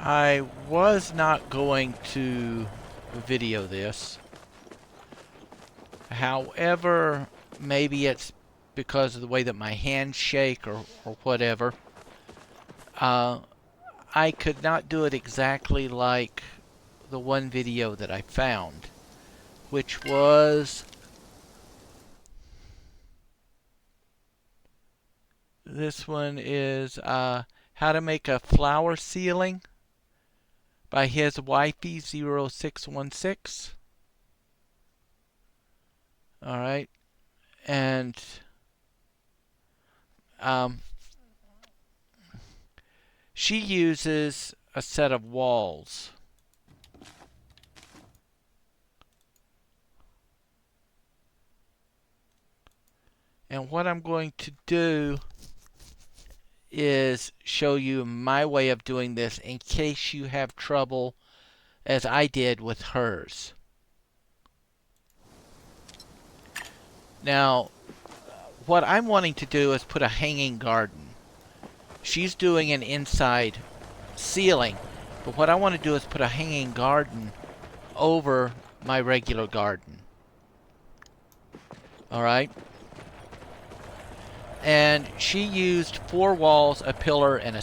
I was not going to video this. However, maybe it's because of the way that my hands shake or whatever. I could not do it exactly like the one video that I found, which was this one is how to make a flower ceiling by his wifey 0616. All right, and she uses a set of walls. And what I'm going to do is show you my way of doing this in case you have trouble as I did with hers. Now, what I'm wanting to do is put a hanging garden. She's doing an inside ceiling, but what I want to do is put a hanging garden over my regular garden. Alright? And she used 4 walls, a pillar, and a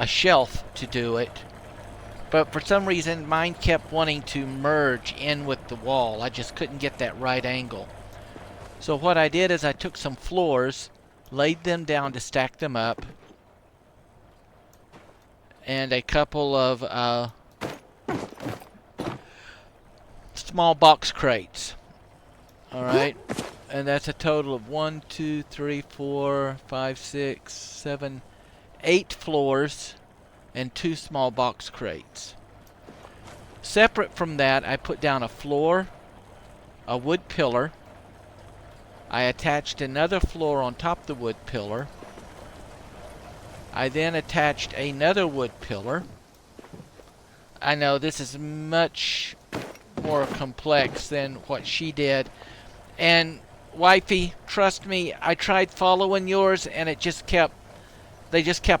shelf to do it. But for some reason, mine kept wanting to merge in with the wall. I just couldn't get that right angle. So what I did is I took some floors, laid them down to stack them up, and a couple of small box crates. Alright? And that's a total of 1, 2, 3, 4, 5, 6, 7, 8 floors and 2 small box crates. Separate from that, I put down a floor, a wood pillar. I attached another floor on top of the wood pillar. I then attached another wood pillar. I know this is much more complex than what she did. And wifey, trust me, I tried following yours and they just kept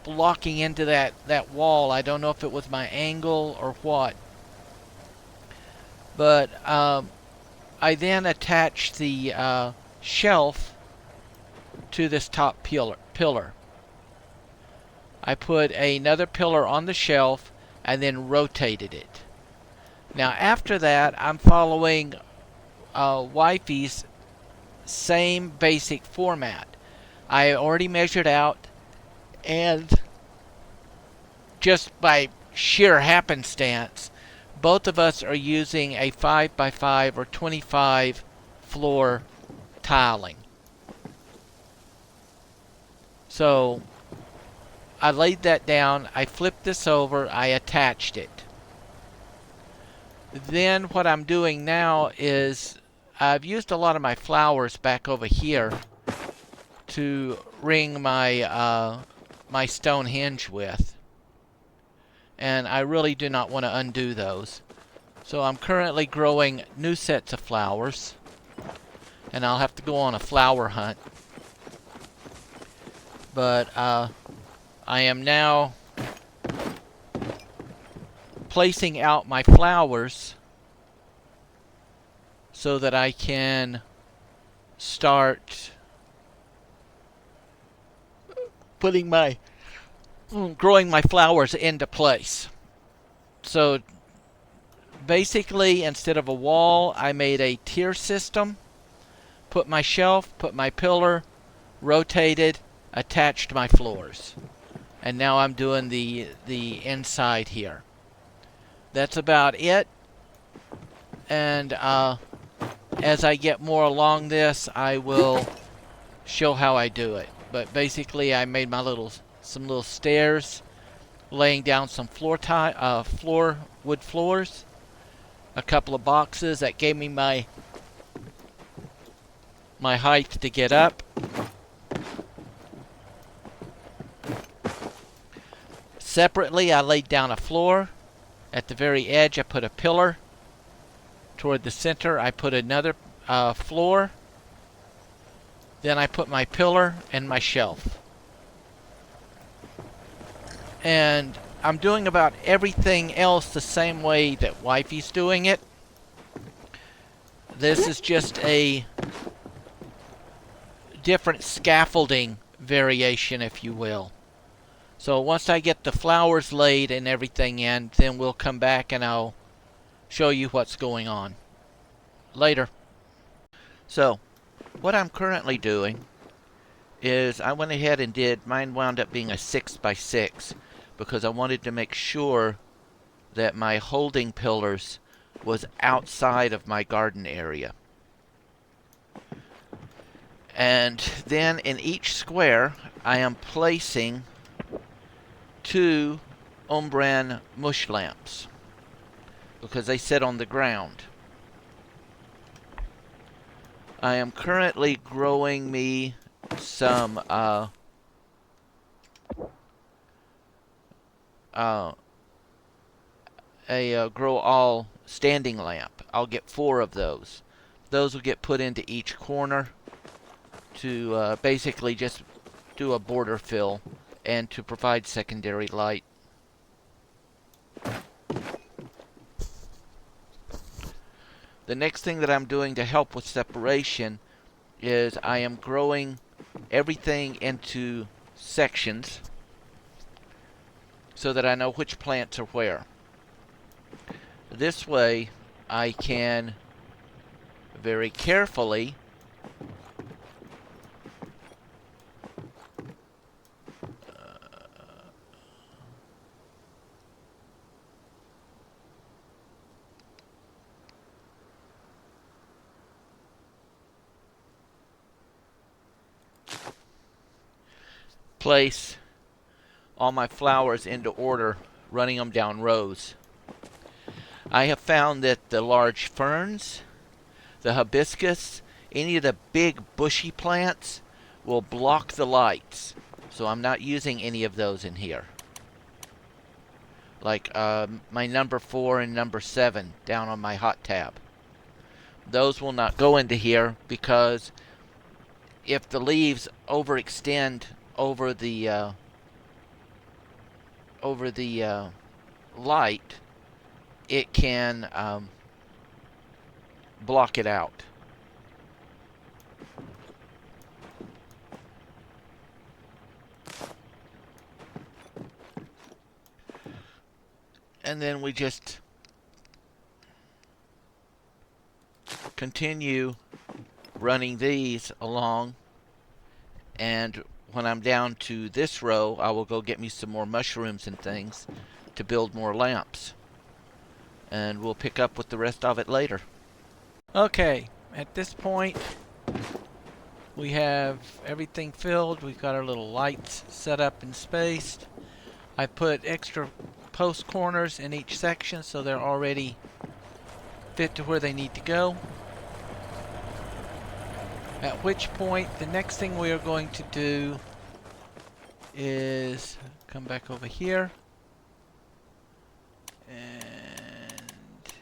locking into that wall. I don't know if it was my angle or what. But I then attached the shelf to this top pillar. I put another pillar on the shelf and then rotated it. Now after that, I'm following wifey's same basic format. I already measured out, and just by sheer happenstance, both of us are using a 5x5 or 25 floor tiling. So I laid that down, I flipped this over, I attached it. Then what I'm doing now is I've used a lot of my flowers back over here to ring my my stone hinge with, and I really do not want to undo those. So I'm currently growing new sets of flowers, and I'll have to go on a flower hunt. But I am now placing out my flowers so that I can start growing my flowers into place. So basically, instead of a wall, I made a tier system, put my shelf, put my pillar, rotated, attached my floors. And now I'm doing the inside here. That's about it. And as I get more along this, I will show how I do it. But basically, I made my some little stairs, laying down some wood floors, a couple of boxes that gave me my height to get up. Separately, I laid down a floor. At the very edge, I put a pillar. Toward the center, I put another floor. Then I put my pillar and my shelf. And I'm doing about everything else the same way that Wifey's doing it. This is just a different scaffolding variation, if you will. So once I get the flowers laid and everything in, then we'll come back and I'll show you what's going on. Later. So, what I'm currently doing is I went ahead and mine wound up being a 6x6 because I wanted to make sure that my holding pillars was outside of my garden area. And then in each square, I am placing 2 Ombran mush lamps because they sit on the ground. I am currently growing me some grow all standing lamp. I'll get 4 of those. Those will get put into each corner to basically just do a border fill and to provide secondary light. The next thing that I'm doing to help with separation is I am growing everything into sections so that I know which plants are where. This way I can very carefully place all my flowers into order, running them down rows. I have found that the large ferns, the hibiscus, any of the big bushy plants will block the lights. So I'm not using any of those in here. Like my number 4 and number 7 down on my hot tab. Those will not go into here because if the leaves overextend over the light, it can block it out. And then we just continue running these along, and when I'm down to this row, I will go get me some more mushrooms and things to build more lamps. And we'll pick up with the rest of it later. Okay, at this point, we have everything filled. We've got our little lights set up and spaced. I put extra post corners in each section so they're already fit to where they need to go. At which point, the next thing we are going to do is come back over here and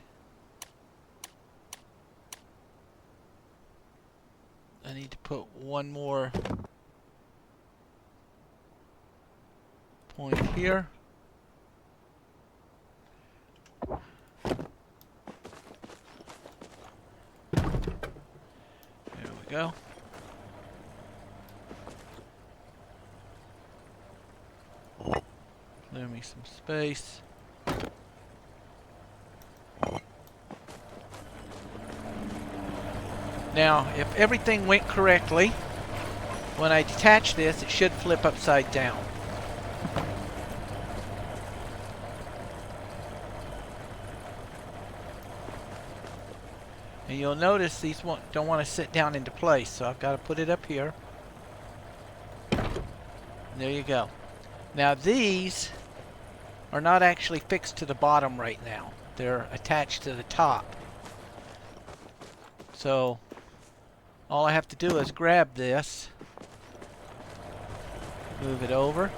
I need to put one more point here. There we go. Clear me some space. Now, if everything went correctly, when I detach this, it should flip upside down. And you'll notice these don't want to sit down into place, so I've got to put it up here. There you go. Now these are not actually fixed to the bottom right now. They're attached to the top. So all I have to do is grab this, move it over,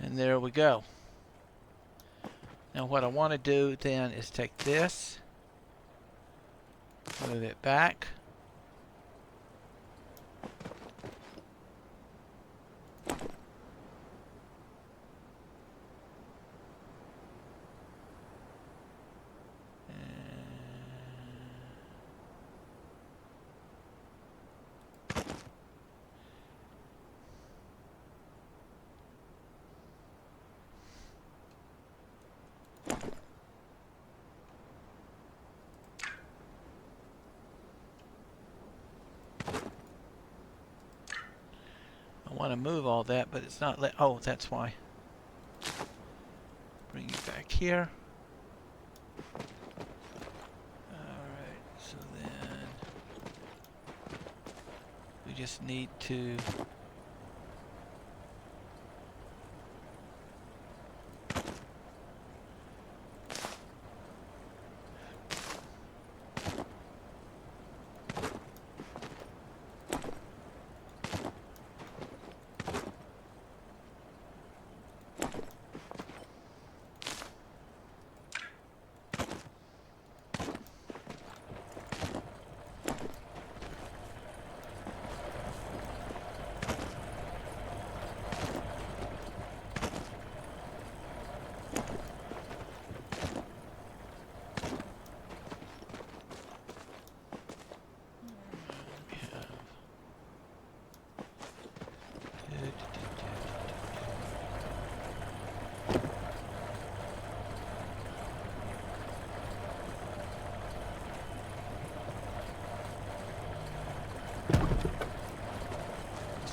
and And there we go. Now what I want to do then is take this, move it back. I want to move all that, but it's not let. Oh, that's why. Bring you back here. Alright, so then we just need to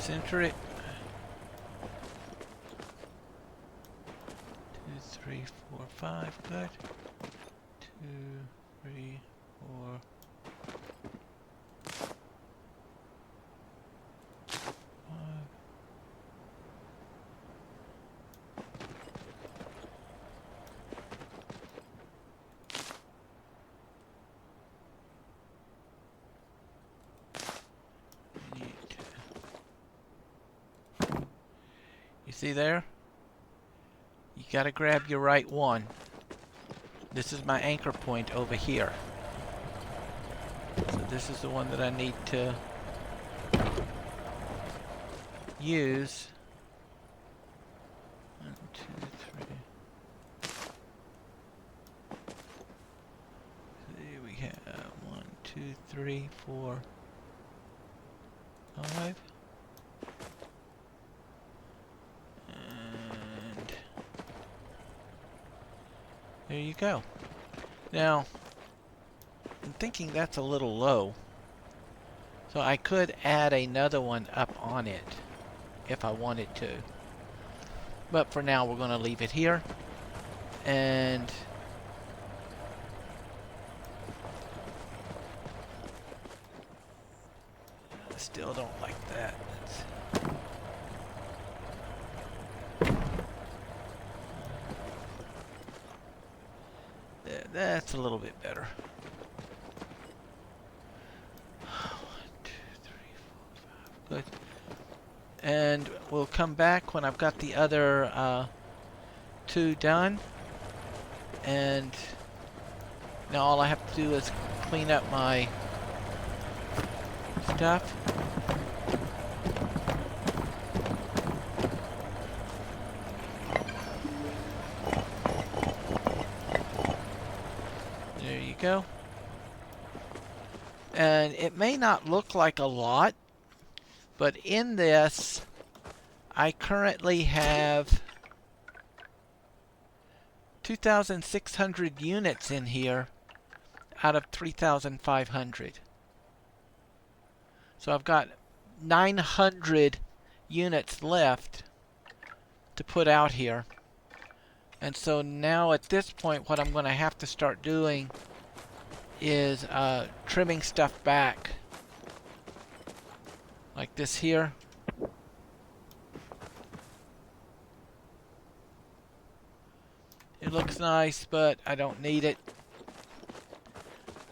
center it. 2, 3, 4, 5. Good. 2, 3, 4. 5. You see there? You gotta grab your right one. This is my anchor point over here. So this is the one that I need to use. 1, 2, 3. See, we have 1, 2, 3, 4, 5. And there you go. Now, I'm thinking that's a little low. So I could add another one up on it if I wanted to. But for now, we're going to leave it here. And I still don't like that. That's a little bit better. 1, 2, 3, 4, 5. Good. And we'll come back when I've got the other 2 done. And now all I have to do is clean up my stuff. There you go. And it may not look like a lot, but in this, I currently have 2,600 units in here out of 3,500. So I've got 900 units left to put out here. And so now at this point, what I'm going to have to start doing is trimming stuff back. Like this here. It looks nice, but I don't need it.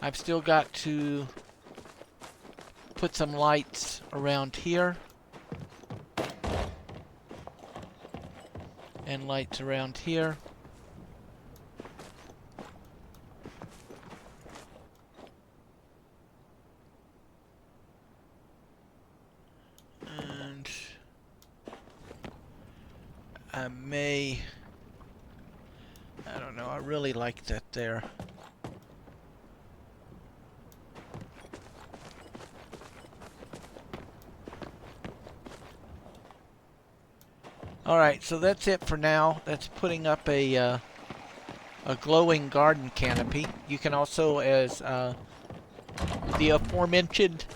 I've still got to put some lights around here. And lights around here. And I don't know, I really like that there. Alright, so that's it for now. That's putting up a glowing garden canopy. You can also, as the aforementioned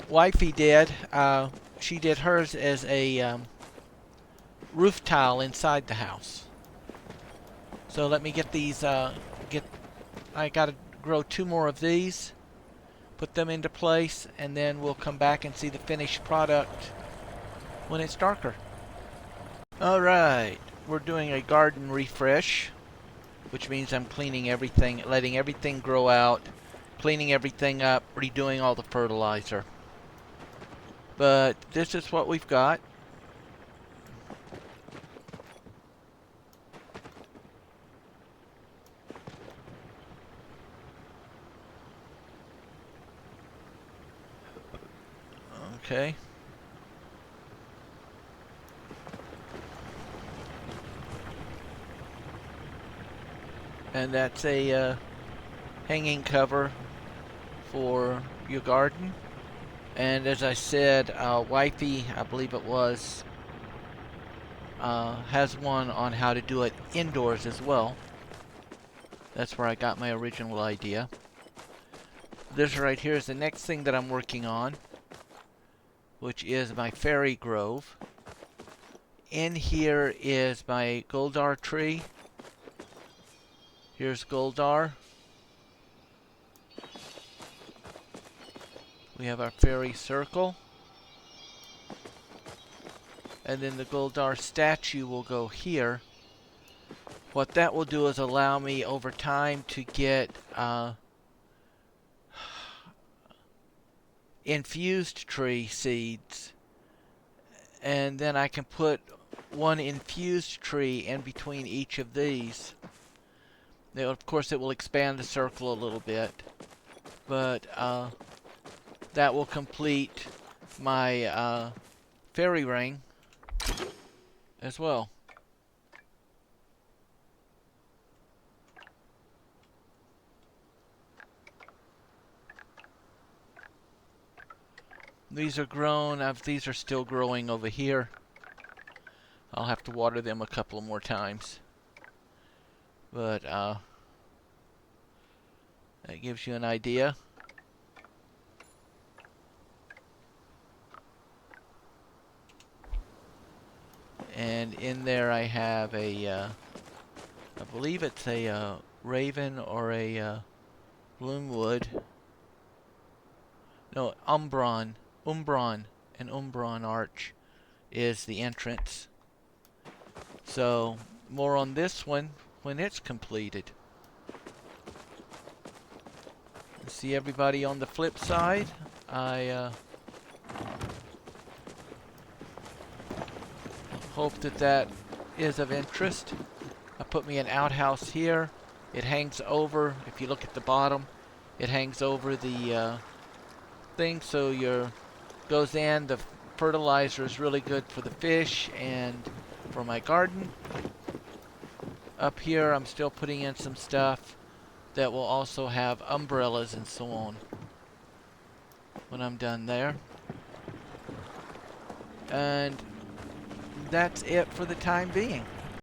wifey did, she did hers as a roof tile inside the house. So let me get these, I gotta grow 2 more of these, put them into place, and then we'll come back and see the finished product when it's darker. Alright, we're doing a garden refresh, which means I'm cleaning everything, letting everything grow out, cleaning everything up, redoing all the fertilizer. But this is what we've got. Okay. And that's a hanging cover for your garden. And as I said, wifey, I believe it was, has one on how to do it indoors as well. That's where I got my original idea. This right here is the next thing that I'm working on, which is my fairy grove. In here is my Goldar tree. Here's Goldar. We have our fairy circle. And then the Goldar statue will go here. What that will do is allow me over time to get infused tree seeds. And then I can put one infused tree in between each of these. Now, of course, it will expand the circle a little bit. But that will complete my fairy ring as well. These are grown. These are still growing over here. I'll have to water them a couple more times. But that gives you an idea. And in there I have a, I believe it's a raven or a bloomwood. No, Umbron. An Umbron arch is the entrance. So, more on this one when it's completed. See everybody on the flip side? I hope that is of interest. I put me an outhouse here. It hangs over, if you look at the bottom, it hangs over the thing, so goes in. The fertilizer is really good for the fish and for my garden. Up here I'm still putting in some stuff that will also have umbrellas and so on when I'm done there. And that's it for the time being.